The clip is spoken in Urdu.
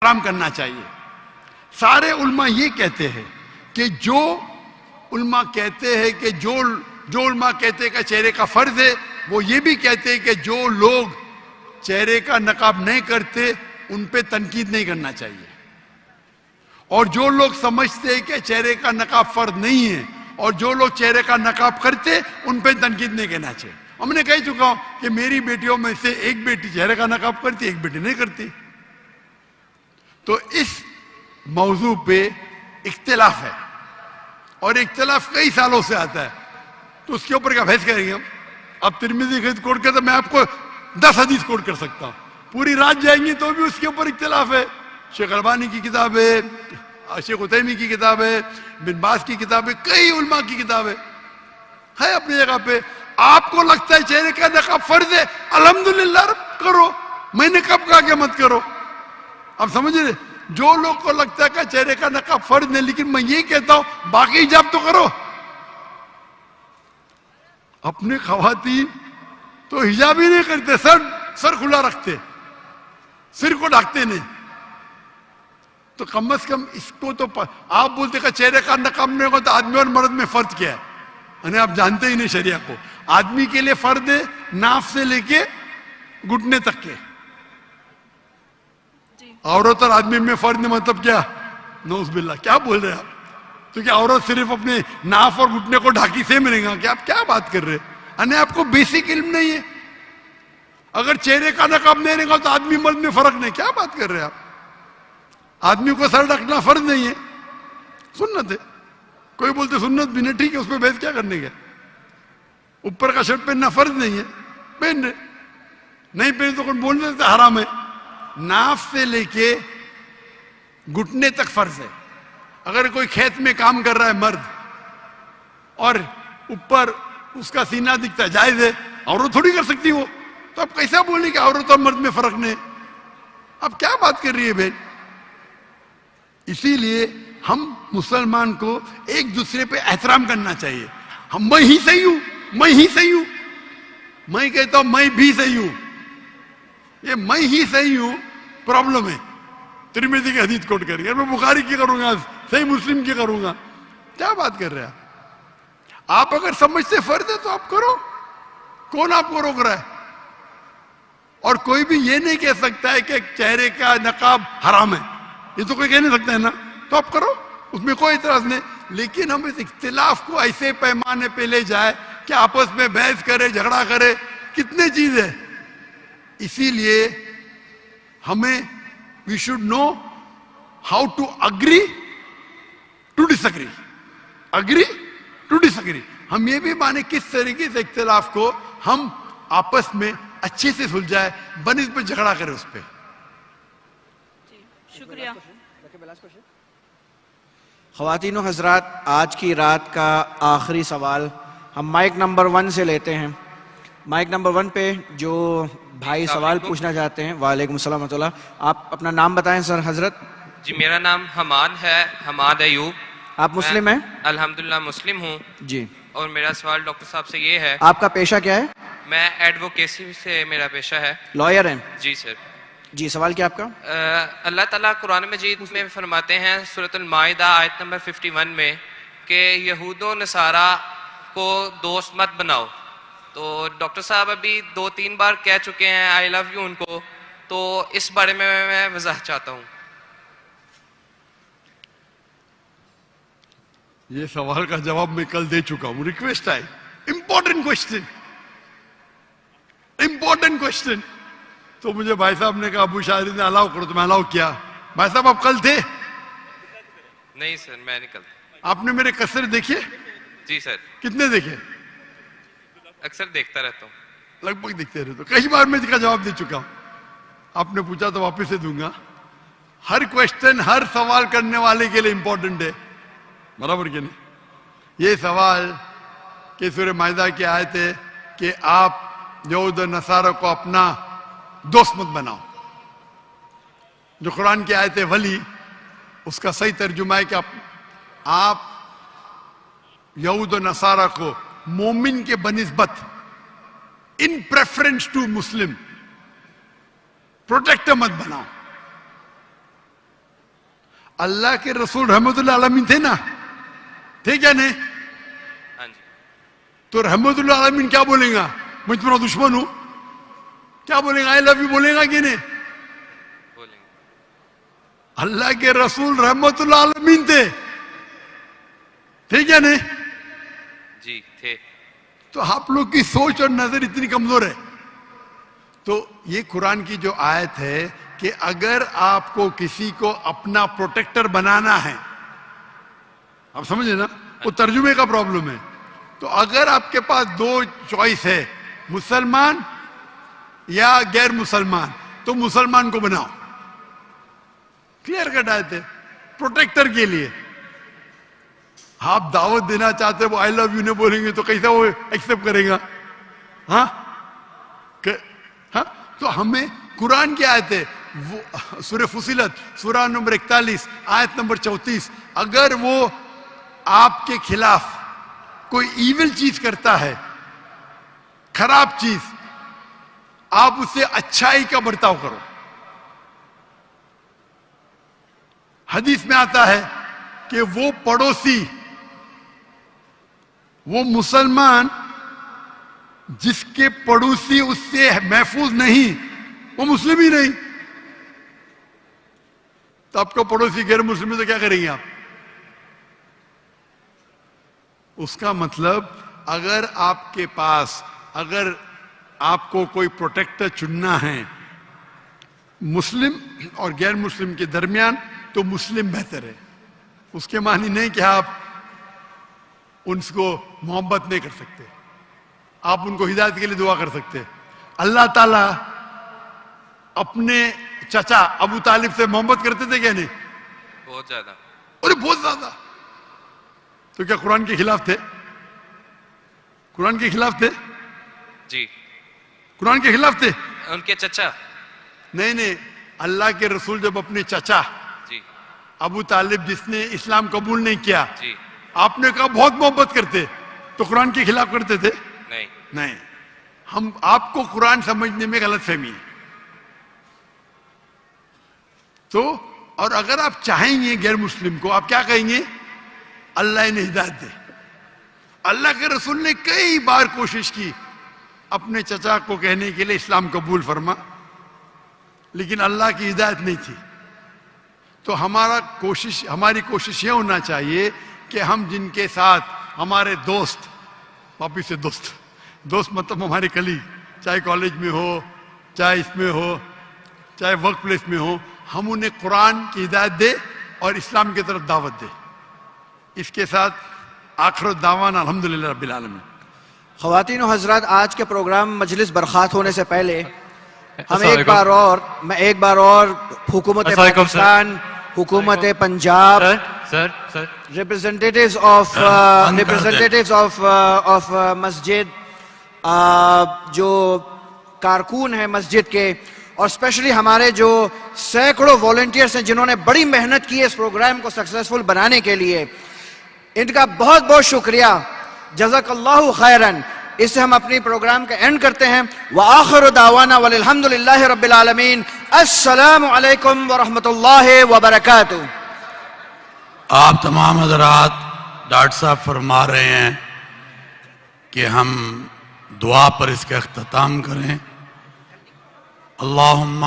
احترام کرنا چاہیے. سارے علماء یہ کہتے ہیں کہ جو علماء کہتے ہیں کہ جو علماء کہتے ہیں کہ چہرے کا فرض ہے، وہ یہ بھی کہتے ہیں کہ جو لوگ چہرے کا نقاب نہیں کرتے ان پہ تنقید نہیں کرنا چاہیے، اور جو لوگ سمجھتے ہیں کہ چہرے کا نقاب فرض نہیں ہے اور جو لوگ چہرے کا نقاب کرتے ان پہ تنقید نہیں کرنا چاہیے. ہم نے کہہ چکا ہوں کہ میری بیٹیوں میں سے ایک بیٹی چہرے کا نقاب کرتی، ایک بیٹی نہیں کرتی. تو اس موضوع پہ اختلاف ہے، اور اختلاف کئی سالوں سے آتا ہے، تو اس کے اوپر کیا بحث کریں گے ہم؟ اب ترمذی حدیث کوٹ کرتے میں آپ کو 10 حدیث کوٹ کر سکتا ہوں، پوری رات جائیں گی تو بھی اس کے اوپر اختلاف ہے. شیخ البانی کی کتاب ہے، شیخ عثیمین کی کتاب ہے، بن باز کی کتاب ہے، کئی علماء کی کتاب ہے اپنی جگہ پہ. آپ کو لگتا ہے چہرے کا نقاب فرض ہے، الحمدللہ کرو، میں نے کب کہا کہ مت کرو؟ اب سمجھ رہے؟ جو لوگ کو لگتا ہے کہ چہرے کا نقاب فرض نہیں، لیکن میں یہ کہتا ہوں باقی حجاب تو کرو. اپنے خواتین تو حجاب ہی نہیں کرتے، سر کھلا رکھتے، سر کو ڈھکتے نہیں. تو کم از کم اس کو تو آپ بولتے کہ چہرے کا نقاب نہیں ہوگا تو آدمی اور مرد میں فرق کیا ہے؟ یعنی آپ جانتے ہی نہیں شریعہ کو. آدمی کے لیے فرض ہے ناف سے لے کے گھٹنے تک کے، عورت اور آدمی میں فرق نہیں. مطلب کیا؟ نعوذ باللہ، کیا بول رہے ہیں آپ؟ تو کیا عورت صرف اپنے ناف اور گھٹنے کو ڈھاکی سے ملے گا؟ کہ آپ کیا بات کر رہے ہیں؟ یعنی آپ کو بیسک علم نہیں ہے. اگر چہرے کا نقاب نہیں رہے گا تو آدمی مرد میں فرق نہیں. کیا بات کر رہے ہیں آپ؟ آدمی کو سر ڈھکنا فرض نہیں ہے، سنت ہے. کوئی بولتے سنت بھی نہیں، ٹھیک ہے، اس پہ بحث کیا کرنے گیا؟ اوپر کا شرٹ پہننا فرض نہیں ہے، پہن رہے، نہیں پہن تو کوئی بولنے سے حرام ہے. ناف سے لے کے گھٹنے تک فرض ہے. اگر کوئی کھیت میں کام کر رہا ہے مرد اور اوپر اس کا سینہ دکھتا ہے، جائز ہے، عورت تھوڑی کر سکتی وہ. تو اب کیسا بولیں کہ عورت اور مرد میں فرق نہیں؟ اب کیا بات کر رہی ہے بہن؟ اسی لیے ہم مسلمان کو ایک دوسرے پہ احترام کرنا چاہیے. میں ہی صحیح ہوں، میں ہی صحیح ہوں، میں کہتا ہوں میں بھی صحیح ہوں. یہ میں ہی صحیح ہوں پرابلم ہے. ترمذی کی حدیث کوٹ کر کے میں بخاری کی کروں گا، صحیح مسلم کی کروں گا. کیا بات کر رہے ہیں آپ؟ اگر سمجھتے فرض ہے تو آپ کرو، کون آپ کو روک رہا ہے؟ اور کوئی بھی یہ نہیں کہہ سکتا ہے کہ چہرے کا نقاب حرام ہے، یہ تو کوئی کہہ نہیں سکتا ہے نا. تو آپ کرو، اس میں کوئی اعتراض نہیں. لیکن ہم اس اختلاف کو ایسے پیمانے پہ لے جائے کہ آپس میں بحث کرے، جھگڑا کرے، کتنے چیز ہے. اسی لیے ہمیں we should know how to agree to disagree. Agree to disagree. ہم یہ بھی مانے کس طریقے سے اختلاف کو ہم آپس میں اچھے سے سلجھائے، بنسبت جھگڑا کرے اس پہ. شکریہ. خواتین و حضرات، آج کی رات کا آخری سوال ہم مائک نمبر 1 سے لیتے ہیں. مائک نمبر 1 پہ جو بھائی سوال پوچھنا چاہتے ہیں. وعلیکم السلام ورحمۃ اللہ. آپ اپنا نام بتائیں سر. حضرت جی میرا نام حماد ہے، حماد ایوب. آپ مسلم ہیں؟ الحمدللہ مسلم ہوں جی. اور میرا سوال ڈاکٹر صاحب سے یہ ہے. آپ کا پیشہ کیا ہے؟ میں ایڈوکیسی سے میرا پیشہ ہے. لائر ہیں؟ جی سر. جی سوال کیا آپ کا؟ اللہ تعالیٰ قرآن مجید میں فرماتے ہیں سورۃ المائدہ آیت نمبر 51 میں کہ یہود و نصارہ کو دوست مت بناؤ. تو ڈاکٹر صاحب ابھی 2-3 بار کہہ چکے ہیں آئی لو یو ان کو، تو اس بارے میں میں وضاحت چاہتا ہوں. یہ سوال کا جواب میں کل دے چکا ہوں. ریکویسٹ ہے، امپورٹنٹ کوشچن. تو مجھے بھائی صاحب نے کہا ابو شاہد نے الاؤ کرو، تو میں الاؤ کیا. بھائی صاحب آپ کل تھے؟ نہیں سر میں نکل. آپ نے میرے قصر دیکھے؟ جی سر. کتنے دیکھے؟ اکثر دیکھتا رہتا ہوں. لگ بھگ دیکھتے رہتے. کئی بار میں اس کا جواب دے چکا ہوں. آپ نے پوچھا تو واپس سے دوں گا. ہر کوشچن ہر سوال کرنے والے کے لیے امپورٹنٹ ہے، برابر کہ نہیں؟ یہ سوال کہ سورہ مائدہ کی آیت ہے کہ آپ یہود و نصارہ کو اپنا دوست مت بناؤ. جو قرآن کی آیت ہے ولی، اس کا صحیح ترجمہ ہے کہ آپ یہود و نصارہ کو مومن کے بنسبت ان پریفرنس ٹو مسلم پروٹیکٹر مت بناؤ. اللہ کے رسول رحمت اللہ عالمین تھے نا, تھے کیا نہیں؟ ہاں جی. تو رحمت اللہ عالمین کیا بولیں گا؟ میں تمہارا دشمن ہوں, کیا بولیں گا؟ آئی لو یو بولیں گا کہ نہیں؟ بولیں گے. اللہ کے رسول رحمت اللہ عالمین تھے کیا نہیں؟ جی تھے. تو آپ لوگ کی سوچ اور نظر اتنی کمزور ہے. تو یہ قرآن کی جو آیت ہے کہ اگر آپ کو کسی کو اپنا پروٹیکٹر بنانا ہے, آپ سمجھے نا, وہ ترجمے کا پرابلم ہے. تو اگر آپ کے پاس دو چوائس ہے, مسلمان یا غیر مسلمان, تو مسلمان کو بناؤ. کلیئر کٹ آیت ہے پروٹیکٹر کے لیے. آپ دعوت دینا چاہتے وہ آئی لو یو نہیں بولیں گے تو کیسا وہ ایکسپٹ کرے گا؟ ہاں ہاں. تو ہمیں قرآن کی آیت ہے, سورہ فصلت سورہ نمبر 41 آیت نمبر 34, اگر وہ آپ کے خلاف کوئی ایول چیز کرتا ہے, خراب چیز, آپ اسے اچھائی کا برتاؤ کرو. حدیث میں آتا ہے کہ وہ پڑوسی, وہ مسلمان جس کے پڑوسی اس سے محفوظ نہیں, وہ مسلم ہی نہیں. تو آپ کو پڑوسی غیر مسلم ہے تو کیا کریں گے آپ؟ اس کا مطلب اگر آپ کے پاس, اگر آپ کو کوئی پروٹیکٹر چننا ہے مسلم اور غیر مسلم کے درمیان, تو مسلم بہتر ہے. اس کے معنی نہیں کہ آپ ان کو محبت نہیں کر سکتے, آپ ان کو ہدایت کے لیے دعا کر سکتے. اللہ تعالیٰ اپنے چچا ابو طالب سے محبت کرتے تھے کیا نہیں؟ بہت زیادہ. ارے بہت زیادہ. تو کیا قرآن کے خلاف تھے؟ قرآن کے خلاف تھے؟ جی. قرآن کے خلاف تھے؟ ان کے چچا نہیں. اللہ کے رسول جب اپنے چچا جی ابو طالب جس نے اسلام قبول نہیں کیا, جی آپ نے کہا بہت محبت کرتے, تو قرآن کے خلاف کرتے تھے؟ نہیں. ہم آپ کو قرآن سمجھنے میں غلط فہمی ہے. تو اور اگر آپ چاہیں گے غیر مسلم کو, آپ کیا کہیں گے؟ اللہ انہیں ہدایت دے. اللہ کے رسول نے کئی بار کوشش کی اپنے چچا کو کہنے کے لیے اسلام قبول فرما, لیکن اللہ کی ہدایت نہیں تھی. تو ہماری کوشش یہ ہونا چاہیے کہ ہم جن کے ساتھ ہمارے دوست, واپس سے دوست مطلب ہمارے کلیگ, چاہے کالج میں ہو, چاہے اس میں ہو, چاہے ورک پلیس میں ہو, ہم انہیں قرآن کی ہدایت دے اور اسلام کی طرف دعوت دے. اس کے ساتھ آخر الدعوانا الحمدللہ رب العالمین. خواتین و حضرات, آج کے پروگرام مجلس برخاست ہونے سے پہلے ہم السلام ایک بار اور حکومت السلام علیکم سر. پاکستان, حکومت پنجاب, سر representatives of مسجد, جو کارکن ہیں مسجد کے, اور اسپیشلی ہمارے جو سینکڑوں والنٹیئرس ہیں جنہوں نے بڑی محنت کی ہے اس پروگرام کو سکسیسفل بنانے کے لیے, ان کا بہت بہت شکریہ. جزاک اللہ خیراً. اس سے ہم اپنی پروگرام کا اینڈ کرتے ہیں. وآخر دعوانا والحمدللہ رب العالمین. السلام علیکم ورحمۃ اللہ وبرکاتہ. آپ تمام حضرات, ڈاکٹر صاحب فرما رہے ہیں کہ ہم دعا پر اس کا اختتام کریں. اللہم